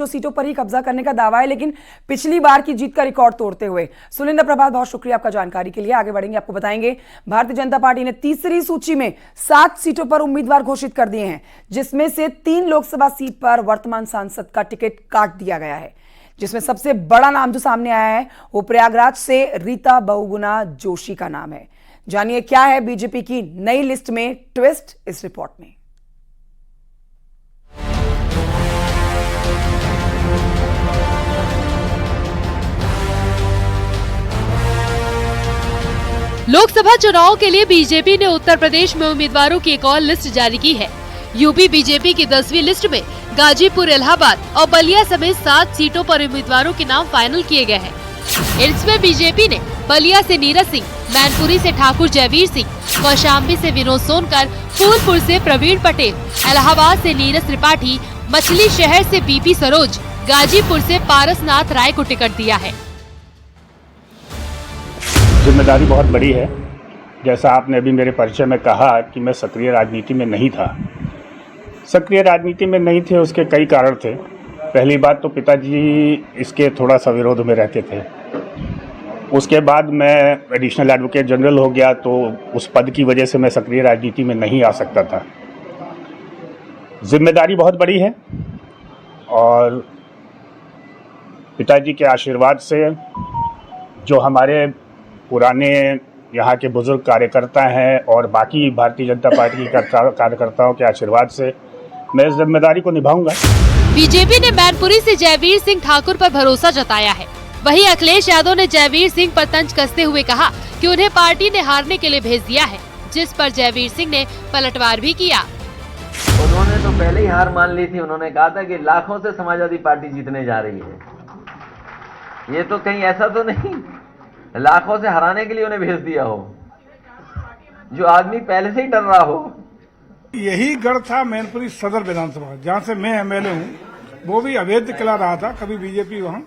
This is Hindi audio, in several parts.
सीटों पर ही कब्जा करने का दावा है, लेकिन पिछली बार की जीत का रिकॉर्ड तोड़ते हुए। सुनिंदर प्रभात, बहुत शुक्रिया आपका जानकारी के लिए। आगे बढ़ेंगे, आपको बताएंगे भारतीय जनता पार्टी ने तीसरी सूची में 7 सीटों पर उम्मीदवार घोषित कर दिए हैं, जिसमें से 3 लोकसभा सीट पर वर्तमान सांसद का टिकट काट दिया गया है। जिसमें सबसे बड़ा नाम जो सामने आया है वो प्रयागराज से रीता बहुगुणा जोशी का नाम है। जानिए क्या है बीजेपी की नई लिस्ट में ट्विस्ट, इस रिपोर्ट में। लोकसभा चुनाव के लिए बीजेपी ने उत्तर प्रदेश में उम्मीदवारों की एक और लिस्ट जारी की है। यूपी बीजेपी की 10वीं लिस्ट में गाजीपुर, इलाहाबाद और बलिया समेत 7 सीटों पर उम्मीदवारों के नाम फाइनल किए गए हैं। इसमें बीजेपी ने बलिया से नीरज सिंह, मैनपुरी से ठाकुर जयवीर सिंह, कौशाम्बी से विनोद सोनकर, फूलपुर से प्रवीण पटेल, इलाहाबाद से नीरज त्रिपाठी, मछली शहर से बीपी सरोज, गाजीपुर से पारसनाथ राय को टिकट दिया है। जिम्मेदारी बहुत बड़ी है। जैसा आपने अभी मेरे परिचय में कहा कि मैं सक्रिय राजनीति में नहीं था। सक्रिय राजनीति में नहीं थे, उसके कई कारण थे। पहली बात तो पिताजी इसके थोड़ा सा विरोध में रहते थे। उसके बाद मैं एडिशनल एडवोकेट जनरल हो गया, तो उस पद की वजह से मैं सक्रिय राजनीति में नहीं आ सकता था। जिम्मेदारी बहुत बड़ी है और पिताजी के आशीर्वाद से, जो हमारे पुराने यहाँ के बुजुर्ग कार्यकर्ता हैं और बाकी भारतीय जनता पार्टी के कार्यकर्ताओं के आशीर्वाद से मैं इस जिम्मेदारी को निभाऊंगा। बीजेपी ने मैनपुरी से जयवीर सिंह ठाकुर पर भरोसा जताया है। वहीं अखिलेश यादव ने जयवीर सिंह पर तंज कसते हुए कहा कि उन्हें पार्टी ने हारने के लिए भेज दिया है, जिस पर जयवीर सिंह ने पलटवार भी किया। उन्होंने तो पहले ही हार मान ली थी। उन्होंने कहा था कि लाखों से समाजवादी पार्टी जीतने जा रही है। ये तो कहीं ऐसा तो नहीं लाखों से हराने के लिए उन्हें भेज दिया हो, जो आदमी पहले से ही डर रहा हो। यही गढ़ था मैनपुरी सदर विधानसभा, जहां से मैं एमएलए हूं। वो भी अवैध किला रहा था। कभी बीजेपी वहां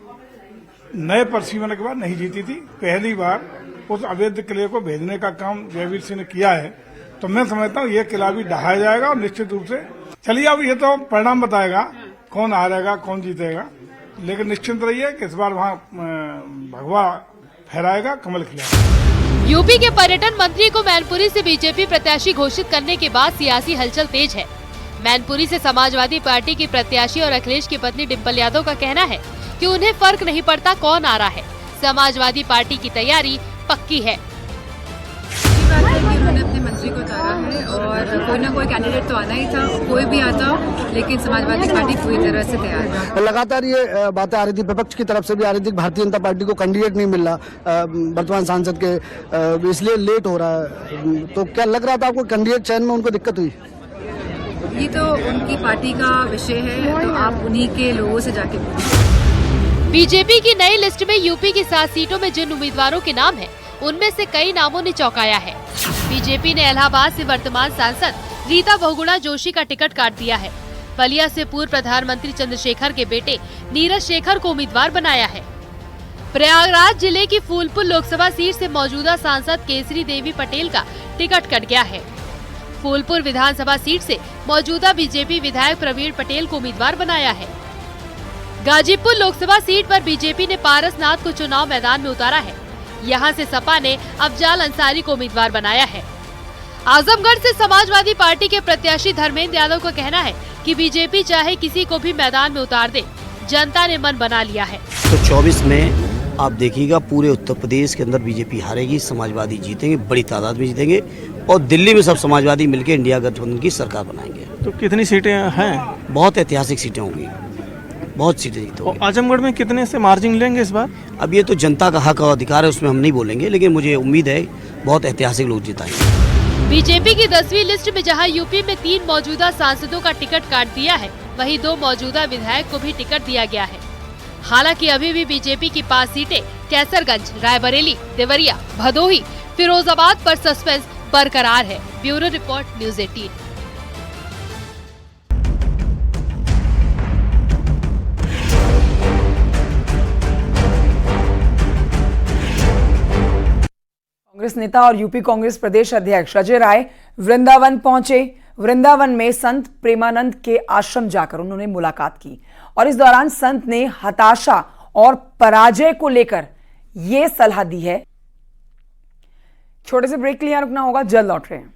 नए पर्ची होने के बाद नहीं जीती थी। पहली बार उस अवैध किले को भेजने का काम जयवीर सिंह ने किया है। तो मैं समझता हूं ये किला भी ढहाया जाएगा और निश्चित रूप से चलिए, अब ये तो परिणाम बताएगा कौन हारेगा कौन जीतेगा, लेकिन निश्चिंत रहिए कि इस बार वहां भगवा फहराएगा, कमल खिलेगा। यूपी के पर्यटन मंत्री को मैनपुरी से बीजेपी प्रत्याशी घोषित करने के बाद सियासी हलचल तेज है। मैनपुरी से समाजवादी पार्टी की प्रत्याशी और अखिलेश की पत्नी डिम्पल यादव का कहना है कि उन्हें फर्क नहीं पड़ता कौन आ रहा है, समाजवादी पार्टी की तैयारी पक्की है। उन्होंने अपने मंत्री को उतारा है और कोई ना कोई कैंडिडेट तो आना ही था, कोई भी आता, लेकिन समाजवादी पार्टी पूरी तरह से तैयार है। लगातार ये बातें आ रही थी, विपक्ष की तरफ से भी आ रही थी, भारतीय जनता पार्टी को कैंडिडेट नहीं मिल रहा वर्तमान सांसद के, इसलिए लेट हो रहा है। तो क्या लग रहा था आपको कैंडिडेट चयन में उनको दिक्कत हुई? ये तो उनकी पार्टी का विषय है, तो आप उन्हीं के लोगों से जाके पूछिए। बीजेपी की नई लिस्ट में यूपी की 7 सीटों में जिन उम्मीदवारों के नाम है, उनमें से कई नामों ने चौंकाया है। बीजेपी ने इलाहाबाद से वर्तमान सांसद रीता बहुगुणा जोशी का टिकट काट दिया है। बलिया से पूर्व प्रधानमंत्री चंद्रशेखर के बेटे नीरज शेखर को उम्मीदवार बनाया है। प्रयागराज जिले की फूलपुर लोकसभा सीट से मौजूदा सांसद केसरी देवी पटेल का टिकट कट गया है। फूलपुर विधानसभा सीट से मौजूदा बीजेपी विधायक प्रवीण पटेल को उम्मीदवार बनाया है। गाजीपुर लोकसभा सीट पर बीजेपी ने पारसनाथ को चुनाव मैदान में उतारा है। यहाँ से सपा ने अफजाल अंसारी को उम्मीदवार बनाया है। आजमगढ़ से समाजवादी पार्टी के प्रत्याशी धर्मेंद्र यादव का कहना है कि बीजेपी चाहे किसी को भी मैदान में उतार दे, जनता ने मन बना लिया है। तो 24 में आप देखिएगा पूरे उत्तर प्रदेश के अंदर बीजेपी हारेगी, समाजवादी जीतेंगे, बड़ी तादाद में जीतेंगे और दिल्ली में सब समाजवादी मिलकर इंडिया गठबंधन की सरकार बनाएंगे। तो कितनी सीटें हैं? बहुत ऐतिहासिक सीटें होंगी, बहुत सीटें जीतोगे। आजमगढ़ में कितने से मार्जिन लेंगे इस बार? अब ये तो जनता का हक और अधिकार है, उसमें हम नहीं बोलेंगे, लेकिन मुझे उम्मीद है बहुत ऐतिहासिक लोग जिताएंगे। बीजेपी की 10वीं लिस्ट में जहां यूपी में 3 मौजूदा सांसदों का टिकट काट दिया है, वहीं 2 मौजूदा विधायक को भी टिकट दिया गया है। हालांकि अभी भी बीजेपी की 5 सीटें कैसरगंज, रायबरेली, देवरिया, भदोही, फिरोजाबाद पर सस्पेंस बरकरार है। Bureau report, news 18। कांग्रेस नेता और यूपी कांग्रेस प्रदेश अध्यक्ष अजय राय वृंदावन पहुंचे। वृंदावन में संत प्रेमानंद के आश्रम जाकर उन्होंने मुलाकात की और इस दौरान संत ने हताशा और पराजय को लेकर यह सलाह दी है। छोटे से ब्रेक के लिए रुकना होगा, जल्द लौट रहे हैं।